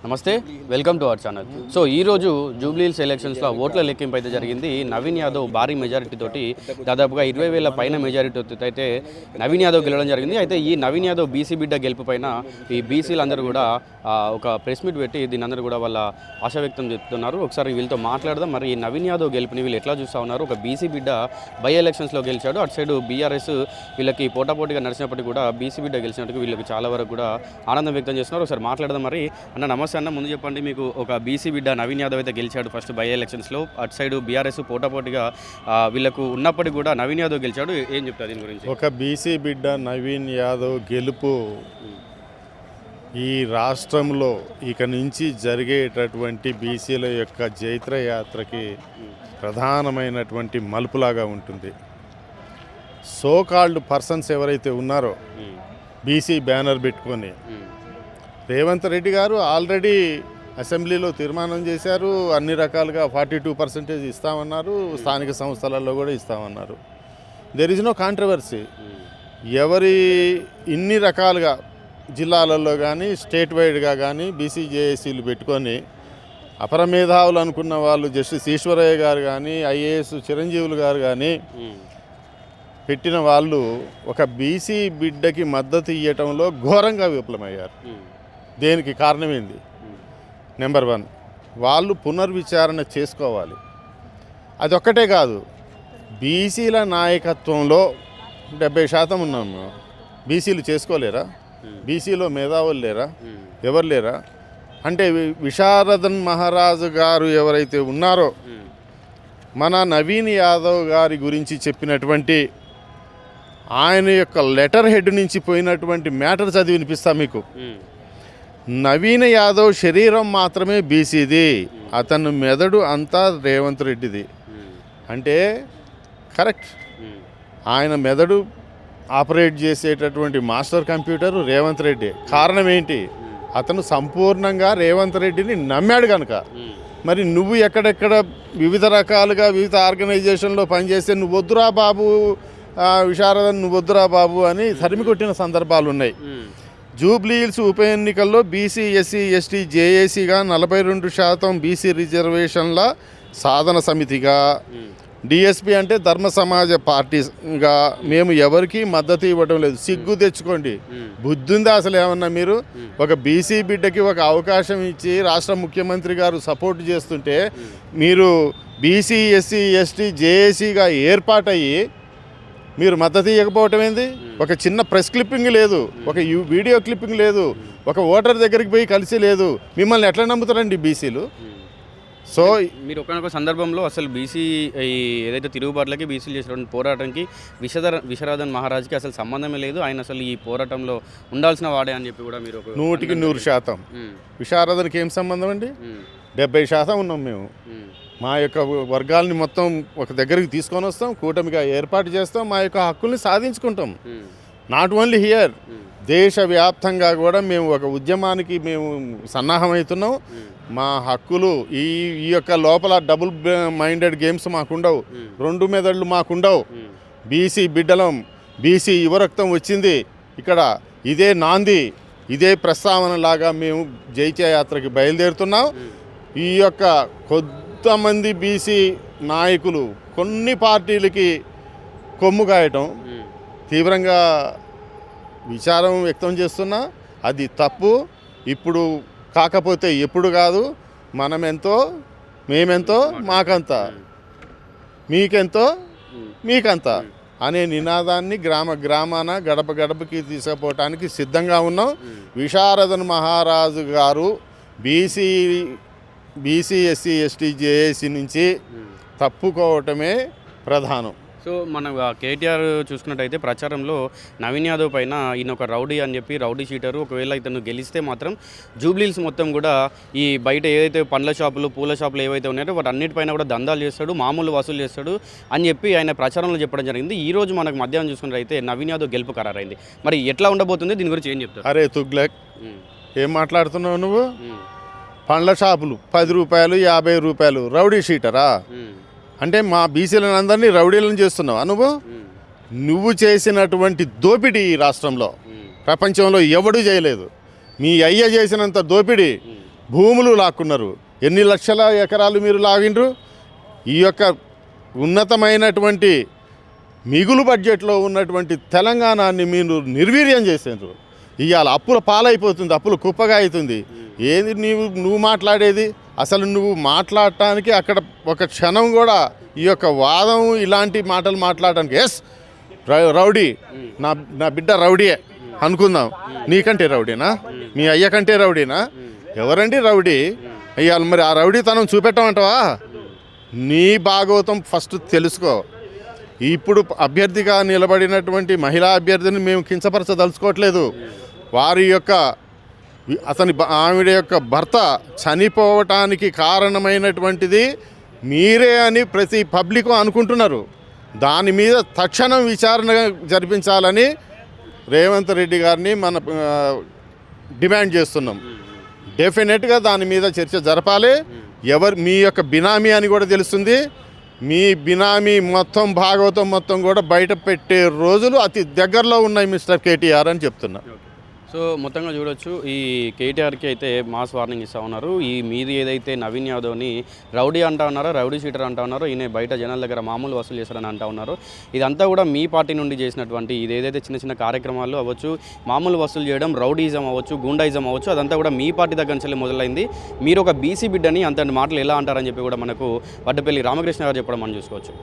నమస్తే, welcome to our channel. So ఈరోజు జూబ్లీహిల్స్ ఎలక్షన్స్లో ఓట్ల లెక్కింపు అయితే జరిగింది. నవీన్ యాదవ్ భారీ మెజారిటీ తోటి దాదాపుగా 20,000 పైన మెజారిటీ అయితే నవీన్ యాదవ్ గెలవడం జరిగింది. అయితే ఈ నవీన్ యాదవ్ బీసీ బిడ్డ గెలుపు పైన ఈ బీసీలు అందరూ కూడా ఒక ప్రెస్ మీట్ పెట్టి దీని అందరూ కూడా వాళ్ళ ఆశ వ్యక్తం చెప్తున్నారు. ఒకసారి వీళ్ళతో మాట్లాడదాం. మరి ఈ నవీన్ యాదవ్ గెలుపుని వీళ్ళు ఎట్లా చూస్తూ ఉన్నారు? ఒక బీసీ బిడ్డ బై ఎలక్షన్స్లో గెలిచాడు. అటు సైడ్ బీఆర్ఎస్ వీళ్ళకి పోటాపోటీగా నడిచినప్పటికీ కూడా బీసీ బిడ్డ గెలిచినట్టుగా వీళ్ళకి చాలా వరకు కూడా ఆనందం వ్యక్తం చేస్తున్నారు. ఒకసారి మాట్లాడదాం. మరి అన్న నమస్తే అన్న, ముందు చెప్పండి, మీకు ఒక బీసీ బిడ్డ నవీన్ యాదవ్ అయితే గెలిచాడు ఫస్ట్ బై ఎలక్షన్స్లో. అటు సైడ్ బీఆర్ఎస్ పోటాపోటీగా వీళ్ళకు ఉన్నప్పటికీ కూడా నవీన్ యాదవ్ గెలిచాడు. ఏం చెప్తారు దీని గురించి? ఒక బీసీ బిడ్డ నవీన్ యాదవ్ గెలుపు ఈ రాష్ట్రంలో ఇక నుంచి జరిగేటటువంటి బీసీల యొక్క జైత్రయాత్రకి ప్రధానమైనటువంటి మలుపులాగా ఉంటుంది. సోకాల్డ్ పర్సన్స్ ఎవరైతే ఉన్నారో బీసీ బ్యానర్ పెట్టుకొని, రేవంత్ రెడ్డి గారు ఆల్రెడీ అసెంబ్లీలో తీర్మానం చేశారు. అన్ని రకాలుగా 42% ఇస్తామన్నారు. స్థానిక సంస్థలలో కూడా ఇస్తామన్నారు. There is no controversy. ఎవరి ఇన్ని రకాలుగా జిల్లాలలో కానీ స్టేట్ వైడ్గా కానీ బీసీ జేఏసీలు పెట్టుకొని అపర మేధావులు అనుకున్న వాళ్ళు జస్టిస్ ఈశ్వరయ్య గారు కానీ ఐఏఎస్ చిరంజీవులు గారు కానీ పెట్టిన వాళ్ళు ఒక బీసీ బిడ్డకి మద్దతు ఇవ్వటంలో ఘోరంగా విఫలమయ్యారు. దేనికి కారణమైంది? నెంబర్ 1, వాళ్ళు పునర్విచారణ చేసుకోవాలి. అదొక్కటే కాదు, బీసీల నాయకత్వంలో 70% ఉన్నాము. బీసీలు చేసుకోలేరా? బీసీలో మేధావులు లేరా? ఎవరు లేరా? అంటే విశారదన్ మహారాజు గారు ఎవరైతే ఉన్నారో మన నవీన్ యాదవ్ గారి గురించి చెప్పినటువంటి ఆయన యొక్క లెటర్ హెడ్ నుంచి పోయినటువంటి మ్యాటర్ చదివి వినిపిస్తా మీకు. నవీన్ యాదవ్ శరీరం మాత్రమే బీసీది, అతను మెదడు అంతా రేవంత్ రెడ్డిది. అంటే కరెక్ట్. ఆయన మెదడు ఆపరేట్ చేసేటటువంటి మాస్టర్ కంప్యూటర్ రేవంత్ రెడ్డి. కారణం ఏంటి? అతను సంపూర్ణంగా రేవంత్ రెడ్డిని నమ్మాడు కనుక. మరి నువ్వు ఎక్కడెక్కడ వివిధ రకాలుగా వివిధ ఆర్గనైజేషన్లో పనిచేస్తే నువ్వు వద్దురా బాబు, విశారదన్ నువ్వు వద్దురా బాబు అని తరిమి కొట్టిన సందర్భాలు ఉన్నాయి. జూబ్లీహిల్స్ ఉప ఎన్నికల్లో బీసీ ఎస్సీ ఎస్టీ జేఏసీగా 42% బీసీ రిజర్వేషన్ల సాధన సమితిగా, డిఎస్పీ అంటే ధర్మ సమాజ పార్టీగా మేము ఎవరికి మద్దతు ఇవ్వడం లేదు. సిగ్గు తెచ్చుకోండి. బుద్ధుందా అసలు ఏమన్నా మీరు? ఒక బీసీ బిడ్డకి ఒక అవకాశం ఇచ్చి రాష్ట్ర ముఖ్యమంత్రి గారు సపోర్ట్ చేస్తుంటే మీరు బీసీ ఎస్సీ ఎస్టీ జేఏసీగా ఏర్పాటయ్యి మీరు మద్దతు ఇవ్వకపోవటం ఏంది? ఒక చిన్న ప్రెస్ క్లిప్పింగ్ లేదు, ఒక వీడియో క్లిప్పింగ్ లేదు, ఒక ఓటర్ దగ్గరికి పోయి కలిసి లేదు. మిమ్మల్ని ఎట్లా నమ్ముతారండి బీసీలు? సో మీరు ఒకనొక సందర్భంలో అసలు బీసీ ఏదైతే తిరుగుబాట్లకి బీసీలు చేసినటువంటి పోరాటానికి విశారదన్ మహారాజ్కి అసలు సంబంధమే లేదు, ఆయన అసలు ఈ పోరాటంలో ఉండాల్సిన వాడే అని చెప్పి కూడా మీరు 100% విశారదన్కి ఏం సంబంధం అండి? 70% ఉన్నాం మేము. మా యొక్క వర్గాల్ని మొత్తం ఒక దగ్గరికి తీసుకొని వస్తాం, కూటమిగా ఏర్పాటు చేస్తాం, మా యొక్క హక్కుల్ని సాధించుకుంటాం. నాట్ ఓన్లీ హియర్, దేశవ్యాప్తంగా కూడా మేము ఒక ఉద్యమానికి మేము సన్నాహమవుతున్నాం. మా హక్కులు ఈ యొక్క లోపల డబుల్ మైండెడ్ గేమ్స్ మాకుండవు, 2 మెదళ్ళు మాకుండవు. బీసీ బిడ్డలం, బీసీ యువరక్తం వచ్చింది ఇక్కడ. ఇదే నాంది, ఇదే ప్రస్తావనలాగా మేము జైత్యయాత్రకి బయలుదేరుతున్నాం. ఈ యొక్క కొంతమంది బీసీ నాయకులు కొన్ని పార్టీలకి కొమ్ము కాయటం తీవ్రంగా విచారం వ్యక్తం చేస్తున్నా. అది తప్పు. ఇప్పుడు కాకపోతే ఎప్పుడు కాదు. మనమెంతో మేమెంతో మాకంత, మీకెంతో మీకంత అనే నినాదాన్ని గ్రామాన గడప గడపకి తీసుకుపోవటానికి సిద్ధంగా ఉన్నాం. విశారదన్ మహారాజు గారు బీసీ ఎస్సీ ఎస్టీ జేఏసీ నుంచి తప్పుకోవటమే ప్రధానం. సో మన కేటీఆర్ చూసుకున్నట్టయితే ప్రచారంలో నవీన్ యాదవ్ పైన ఈయన ఒక రౌడీ అని చెప్పి, రౌడీ షీటరు, ఒకవేళ ఇతను గెలిస్తే మాత్రం జూబ్లీహిల్స్ మొత్తం కూడా ఈ బయట ఏదైతే పండ్ల షాపులు పూల షాపులు ఏవైతే ఉన్నాయో వాటి అన్నిటిపైన కూడా దందాలు చేస్తాడు, మామూలు వసూలు చేస్తాడు అని చెప్పి ఆయన ప్రచారంలో చెప్పడం జరిగింది. ఈ రోజు మనకు మధ్యాహ్నం చూసుకున్నట్టయితే నవీన్ యాదవ్ గెలుపు ఖరారైంది. మరి ఎట్లా ఉండబోతుంది? దీని గురించి ఏం చెప్తారు? అరే తుగ్లక్, ఏం మాట్లాడుతున్నావు నువ్వు? పండ్ల షాపులు 10 రూపాయలు 50 రూపాయలు రౌడీ షీటరా? అంటే మా బీసీలను అందరినీ రౌడీలను చేస్తున్నావా నువ్వు? నువ్వు చేసినటువంటి దోపిడీ ఈ రాష్ట్రంలో ప్రపంచంలో ఎవడూ చేయలేదు. మీ అయ్య చేసినంత దోపిడీ భూములు లాక్కున్నారు. ఎన్ని లక్షల ఎకరాలు మీరు లాగిండ్రు? ఈ యొక్క ఉన్నతమైనటువంటి మిగులు బడ్జెట్లో ఉన్నటువంటి తెలంగాణని మీరు నిర్వీర్యం చేసేందుకు ఇవాళ అప్పుల పాలైపోతుంది, అప్పులు కుప్పగా అవుతుంది. ఏది నువ్వు మాట్లాడేది? అసలు నువ్వు మాట్లాడటానికి అక్కడ ఒక క్షణం కూడా ఈ యొక్క వాదం ఇలాంటి మాటలు మాట్లాడటానికి ఎస్ రౌడీ, నా బిడ్డ రౌడీయే అనుకుందాం. నీకంటే రౌడీనా? మీ అయ్య కంటే రౌడీనా? ఎవరండి రౌడీ? ఇవాళ మరి ఆ రౌడీతనం చూపెట్టమంటావా? నీ భాగవతం ఫస్ట్ తెలుసుకో. ఇప్పుడు అభ్యర్థిగా నిలబడినటువంటి మహిళా అభ్యర్థిని మేము కించపరచదలుచుకోవట్లేదు. వారి యొక్క ఆవిడ యొక్క భర్త చనిపోవటానికి కారణమైనటువంటిది మీరే అని ప్రతి పబ్లిక్ అనుకుంటున్నారు. దాని మీద తక్షణం విచారణ జరిపించాలని రేవంత్ రెడ్డి గారిని డిమాండ్ చేస్తున్నాం. డెఫినెట్గా దాని మీద చర్చ జరపాలి. మీ యొక్క బినామీ అని కూడా తెలుస్తుంది. మీ బినామీ మొత్తం భాగవతం మొత్తం కూడా బయట పెట్టే రోజులు అతి దగ్గరలో ఉన్నాయి మిస్టర్ కేటీఆర్ అని చెప్తున్నా. సో మొత్తంగా చూడొచ్చు, ఈ కేటీఆర్కి అయితే మాస్ వార్నింగ్ ఇస్తూ ఉన్నారు. ఈ మీది ఏదైతే నవీన్ యాదవ్ని రౌడీ అంటా ఉన్నారో, రౌడీ షీటర్ అంటా ఉన్నారో, ఈయన బయట జనాల దగ్గర మామూలు వసూలు చేస్తారని అంటా ఉన్నారు. ఇదంతా కూడా మీ పార్టీ నుండి చేసినటువంటి ఇది ఏదైతే చిన్న చిన్న కార్యక్రమాలు అవ్వచ్చు, మామూలు వసూలు చేయడం, రౌడీజం అవ్వచ్చు, గుండాయిజం అవ్వచ్చు, అదంతా కూడా మీ పార్టీ దగ్గర నుంచి మొదలైంది. మీరు ఒక బీసీ బిడ్డని అంతటి మాటలు ఎలా అంటారని చెప్పి కూడా మనకు వడ్డపల్లి రామకృష్ణ గారు చెప్పడం మనం చూసుకోవచ్చు.